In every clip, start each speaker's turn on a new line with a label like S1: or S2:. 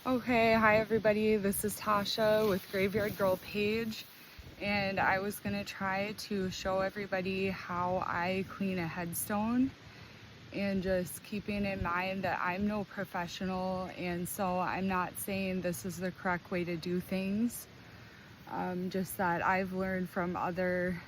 S1: Okay, hi everybody, this is Tasha with Graveyard Girl page, and I was gonna try to show everybody how I clean a headstone, and just keeping in mind that I'm no professional, and so I'm not saying this is the correct way to do things, just that I've learned from other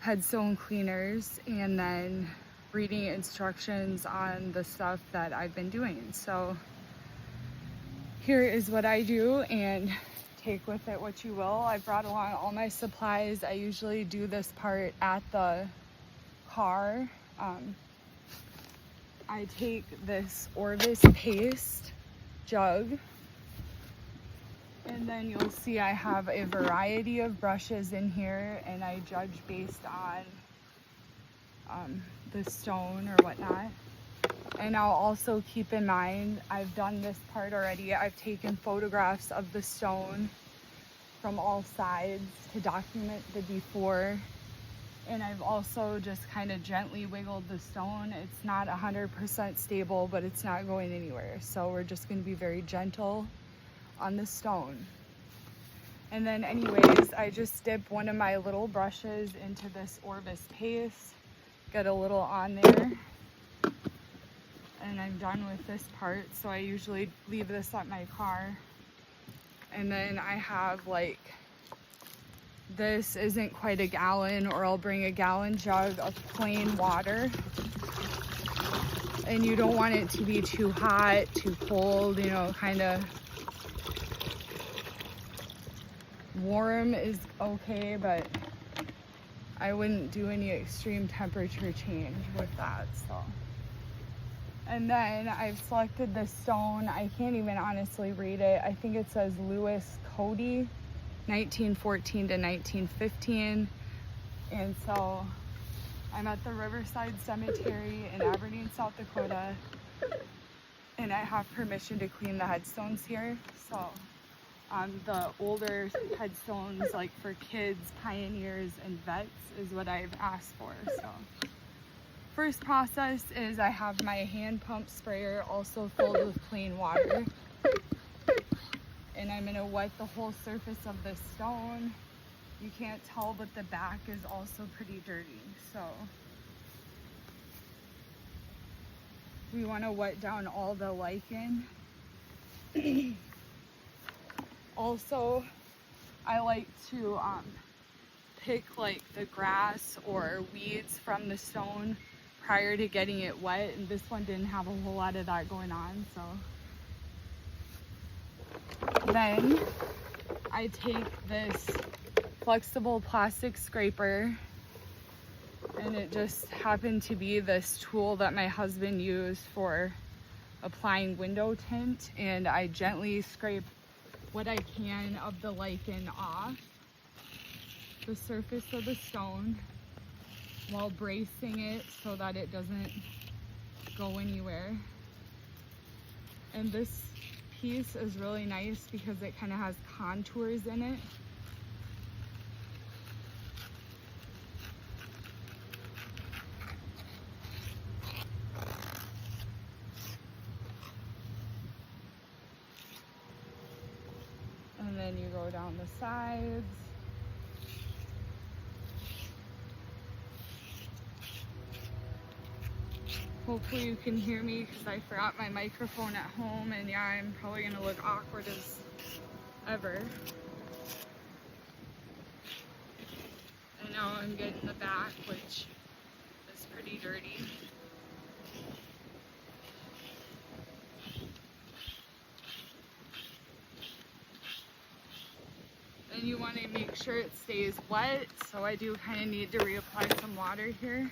S1: headstone cleaners and then reading instructions on the stuff that I've been doing. So here is what I do, and take with it what you will. I brought along all my supplies. I usually do this part at the car. I take this Orvis paste jug, and then you'll see I have a variety of brushes in here, and I judge based on the stone or whatnot. And I'll also keep in mind, I've done this part already. I've taken photographs of the stone from all sides to document the before. And I've also just kind of gently wiggled the stone. It's not 100% stable, but it's not going anywhere. So we're just going to be very gentle on the stone. And then anyways, I just dip one of my little brushes into this Orvis paste, get a little on there, and I'm done with this part. So I usually leave this at my car. And then I have this isn't quite a gallon, or I'll bring a gallon jug of plain water. And you don't want it to be too hot, too cold, you know, kind of warm is okay, but I wouldn't do any extreme temperature change with that, so. And then I've selected this stone. I can't even honestly read it. I think it says Lewis Cody, 1914 to 1915. And so I'm at the Riverside Cemetery in Aberdeen, South Dakota, and I have permission to clean the headstones here. So the older headstones, like for kids, pioneers, and vets, is what I've asked for. So first process is I have my hand pump sprayer also filled with plain water, and I'm going to wet the whole surface of the stone. You can't tell, but the back is also pretty dirty, so we want to wet down all the lichen. Also, I like to pick like the grass or weeds from the stone prior to getting it wet, and this one didn't have a whole lot of that going on. So then I take this flexible plastic scraper, and it just happened to be this tool that my husband used for applying window tint, and I gently scrape what I can of the lichen off the surface of the stone while bracing it so that it doesn't go anywhere. And this piece is really nice because it kind of has contours in it. And then you go down the sides. Hopefully you can hear me because I forgot my microphone at home, and yeah, I'm probably gonna look awkward as ever. And now I'm getting the back, which is pretty dirty. And you want to make sure it stays wet, so I do kind of need to reapply some water here.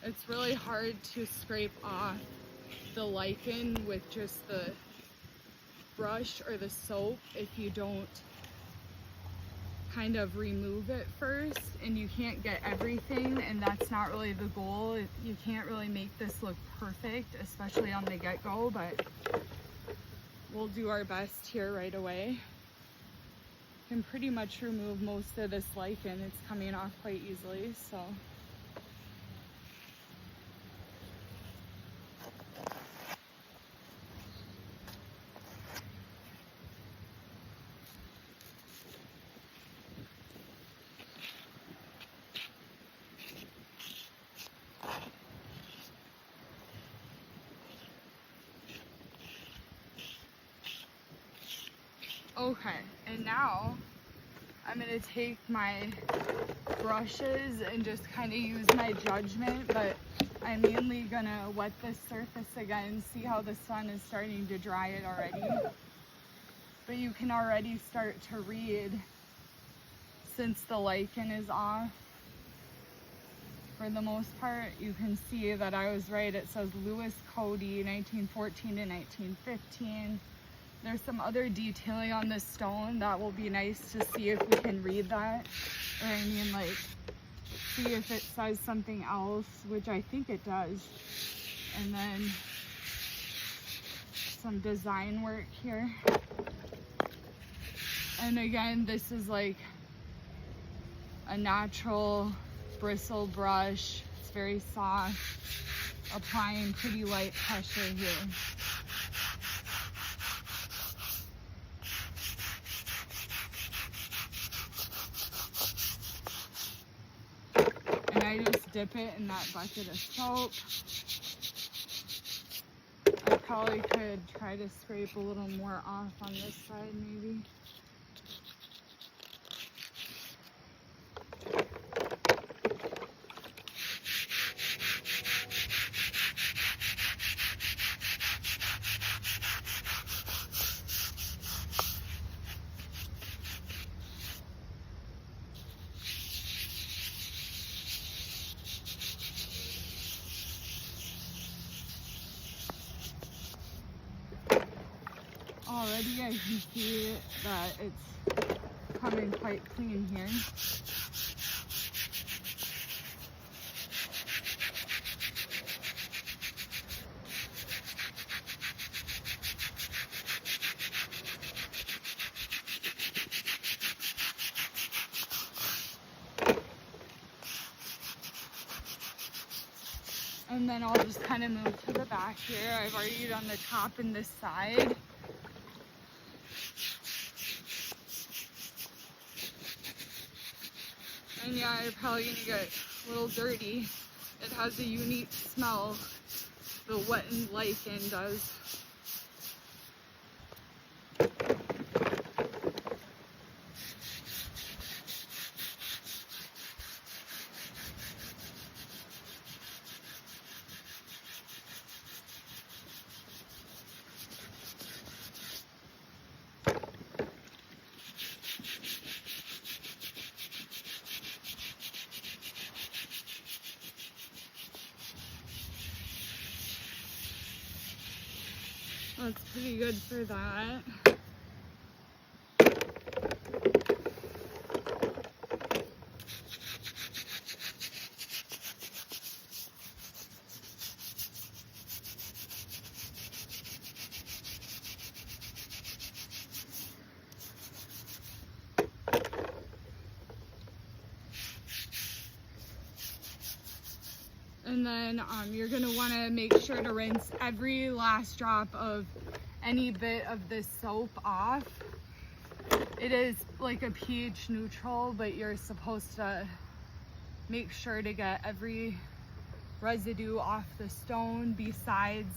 S1: It's really hard to scrape off the lichen with just the brush or the soap if you don't kind of remove it first, and you can't get everything, and that's not really the goal. You can't really make this look perfect, especially on the get-go, but we'll do our best here right away. Can pretty much remove most of this lichen. It's coming off quite easily, so Okay, and now I'm gonna take my brushes and just kind of use my judgment, but I'm mainly gonna wet this surface again, see how the sun is starting to dry it already. But you can already start to read, since the lichen is off, for the most part, you can see that I was right. It says Lewis Cody, 1914 to 1915. There's some other detailing on this stone that will be nice to see if we can read that. Or I mean, like, see if it says something else, which I think it does. And then some design work here. And again, this is like a natural bristle brush. It's very soft, applying pretty light pressure here. And I just dip it in that bucket of soap. I probably could try to scrape a little more off on this side maybe. Already I can see that it's coming quite clean here. And then I'll just kind of move to the back here. I've already done the top and this side. And yeah, you're probably gonna get a little dirty. It has a unique smell, the wettened lichen does. That's pretty good for that. And then you're gonna wanna make sure to rinse every last drop of any bit of this soap off. It is like a pH neutral, but you're supposed to make sure to get every residue off the stone besides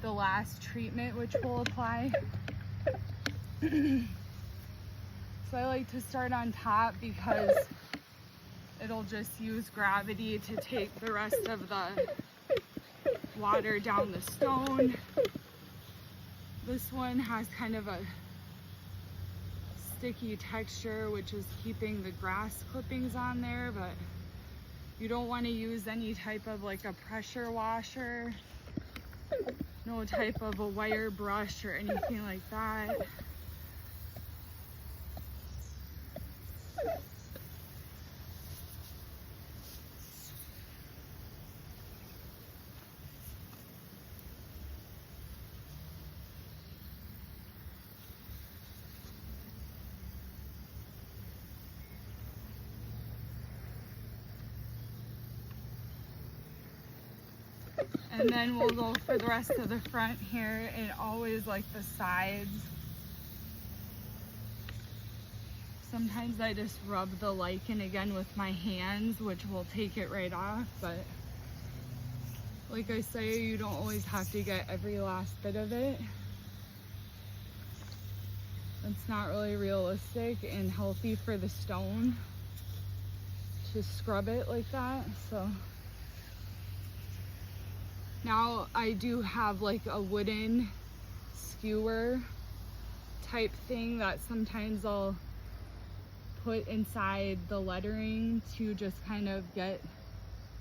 S1: the last treatment, which we'll apply. So I like to start on top because it'll just use gravity to take the rest of the water down the stone. This one has kind of a sticky texture, which is keeping the grass clippings on there, but you don't want to use any type of like a pressure washer, no type of a wire brush or anything like that. And then we'll go for the rest of the front here, and always like the sides. Sometimes I just rub the lichen again with my hands, which will take it right off, but like I say, you don't always have to get every last bit of it. it's not really realistic and healthy for the stone to scrub it like that. So now I do have like a wooden skewer type thing that sometimes I'll put inside the lettering to just kind of get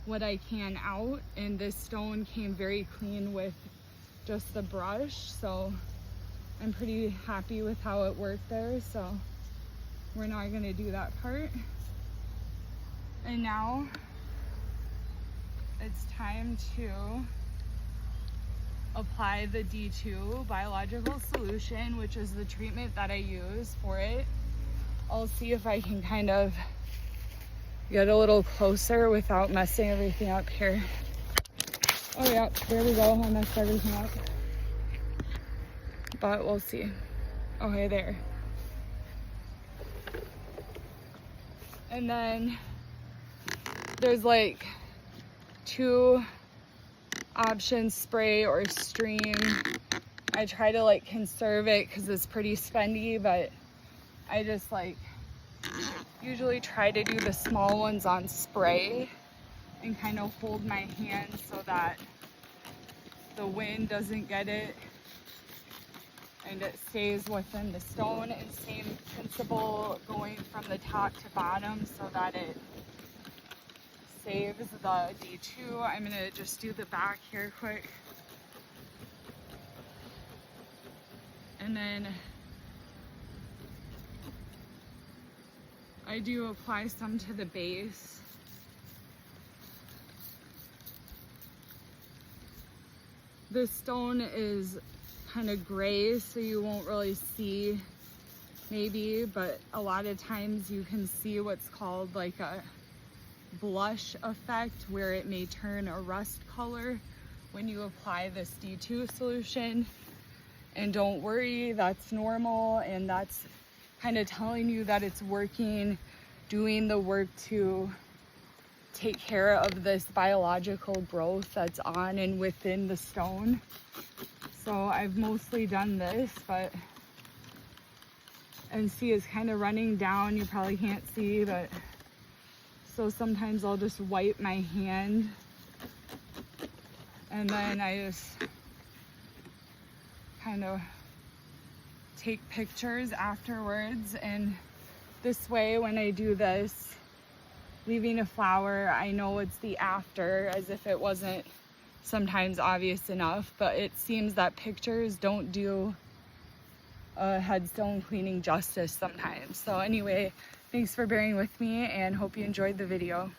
S1: what I can out. And this stone came very clean with just the brush, so I'm pretty happy with how it worked there. So we're not going to do that part. And now it's time to apply the D2 biological solution, which is the treatment that I use for it. I'll see if I can kind of get a little closer without messing everything up here. Oh yeah, there we go. I messed everything up. But we'll see. Okay, there. And then there's like two options, spray or stream. I try to like conserve it because it's pretty spendy, but I just like usually try to do the small ones on spray and kind of hold my hand so that the wind doesn't get it and it stays within the stone. And same principle going from the top to bottom so that it saves the D2. I'm gonna just do the back here quick. And then I do apply some to the base. This stone is kind of gray, so you won't really see maybe, but a lot of times you can see what's called like a blush effect, where it may turn a rust color when you apply this D2 solution. And don't worry, that's normal, and that's kind of telling you that it's working, doing the work to take care of this biological growth that's on and within the stone. So I've mostly done this, but, and see it's kind of running down, you probably can't see, but so sometimes I'll just wipe my hand and then I just kind of take pictures afterwards. And this way, when I do this, leaving a flower, I know it's the after, as if it wasn't sometimes obvious enough. But it seems that pictures don't do a headstone cleaning justice sometimes. So anyway, thanks for bearing with me and hope you enjoyed the video.